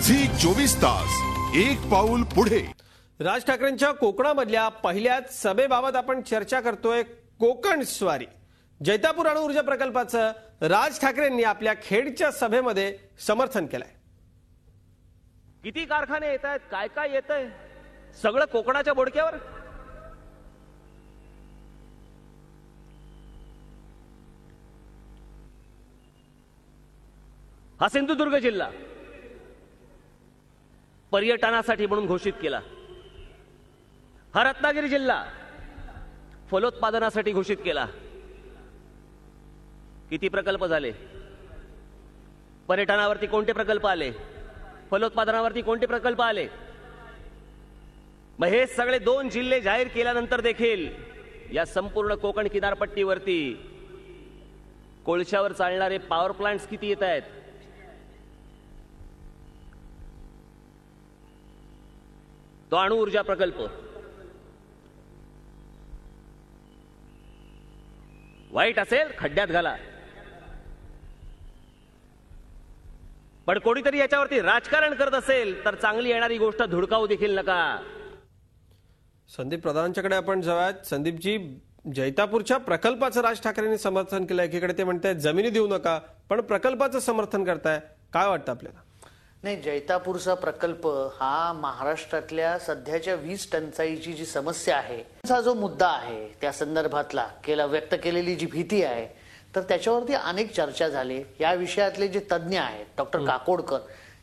Zee 24 तास एक पाऊल पुढे। राज ठाकरेंच्या कोकणामधल्या पहिल्याच सभेबाबत आपण चर्चा करतोय। कोकण स्वारी जैतापूर अणु ऊर्जा प्रकल्पाचं राज ठाकरेंनी आपल्या खेडच्या सभेमध्ये समर्थन केलंय। किती कारखाने येत आहेत, काय काय येतंय, सगळं कोकणाच्या बोडक्यावर। हा सिंधुदुर्ग जिल्हा पर्यटनासाठी म्हणून घोषित केला। हा रत्नागिरी जिल्हा फलोत्पादनासाठी घोषित केला। किती प्रकल्प झाले, पर्यटनावरती कोणते प्रकल्प आले, फलोत्पादनावरती कोणते प्रकल्प आले। मग हे सगळे 2 जिल्हे जाहीर केल्यानंतर देखील या संपूर्ण कोकण किनारपट्टीवरती कोळशावर चालणारे पॉवर प्लांट्स किती येत आहेत। तो अणु ऊर्जा प्रकल्प वाईट असेल खड्ड्यात घाला, पण कोणीतरी याच्यावरती राजकारण करत असेल तर चांगली येणारी गोष्ट धुडकावू देखील नका। संदीप प्रधानांच्याकडे आपण जाऊयात। संदीपजी, जैतापूरच्या प्रकल्पाचं राज ठाकरेंनी समर्थन केलं। एकीकडे ते म्हणतायत जमिनी देऊ नका, पण प्रकल्पाचं समर्थन करताय, काय वाटतं आपल्याला? नाही, जैतापूरचा प्रकल्प हा महाराष्ट्रातल्या सध्याच्या वीज टंचाईची जी समस्या आहे त्याचा जो मुद्दा आहे त्या संदर्भातला व्यक्त केलेली जी भीती आहे तर त्याच्यावरती अनेक चर्चा झाली। या विषयातले जे तज्ज्ञ आहेत डॉक्टर काकोडकर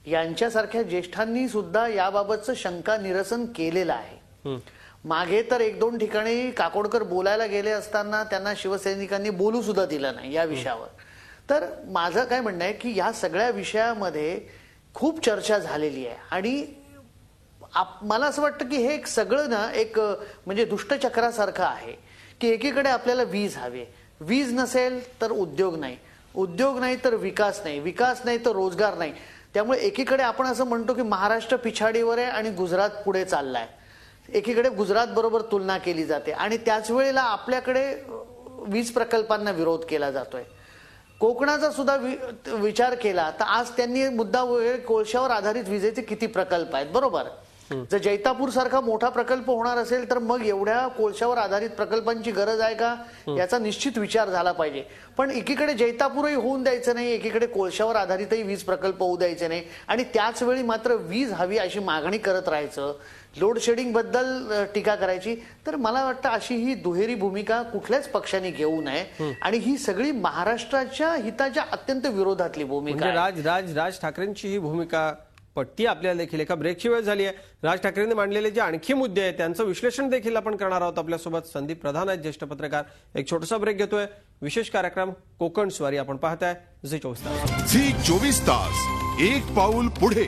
यांच्यासारख्या ज्येष्ठांनी सुद्धा याबाबतचं शंका निरसन केलेलं आहे। मागे तर 1-2 ठिकाणी काकोडकर बोलायला गेले असताना त्यांना शिवसैनिकांनी बोलू सुद्धा दिलं नाही या विषयावर। तर माझं काय म्हणणं आहे की या सगळ्या विषयामध्ये खूप चर्चा झालेली आहे आणि मला असं वाटतं की हे सगळं ना एक म्हणजे दुष्टचक्रासारखं आहे की एकीकडे आपल्याला वीज हवी, वीज नसेल तर उद्योग नाही, उद्योग नाही तर विकास नाही, विकास नाही तर रोजगार नाही। त्यामुळे एकीकडे आपण असं म्हणतो की महाराष्ट्र पिछाडीवर आहे आणि गुजरात पुढे चाललाय। एकीकडे गुजरात बरोबर तुलना केली जाते आणि त्याच वेळेला आपल्याकडे वीज प्रकल्पांना विरोध केला जातोय। कोकणाचा सुद्धा विचार केला तर आज त्यांनी मुद्दा कोळशावर आधारित विजेचे किती प्रकल्प आहेत, बरोबर। जर जैतापूर सारखा मोठा प्रकल्प होणार असेल तर मग एवढ्या कोळशावर आधारित प्रकल्पांची गरज आहे का याचा निश्चित विचार झाला पाहिजे। पण एकीकडे जैतापूरही होऊन द्यायचं नाही, एकीकडे कोळशावर आधारितही वीज प्रकल्प होऊ द्यायचे नाही आणि त्याच वेळी मात्र वीज हवी अशी मागणी करत राहायचं, लोड शेडिंग बद्दल टीका करायची। तर मला वाटतं अशी ही दुहेरी भूमिका कुठल्याच पक्षाने घेऊ नये आणि ही सगळी महाराष्ट्राच्या हिताच्या अत्यंत विरोधातली भूमिका आहे। राज ठाकरेंची ही भूमिका पट्टी आपल्याला देखील एका ब्रेकची वेळ झाली आहे। राज ठाकरेंनी मांडलेले जे आणखी मुद्दे आहेत त्यांचं विश्लेषण देखील आपण करणार आहोत। आपल्यासोबत संदीप प्रधान आहेत, ज्येष्ठ पत्रकार। एक छोटासा ब्रेक घेतोय। विशेष कार्यक्रम कोकण स्वारी आपण पाहताय झी 24 तास। झी 24 तास एक पाऊल पुढे।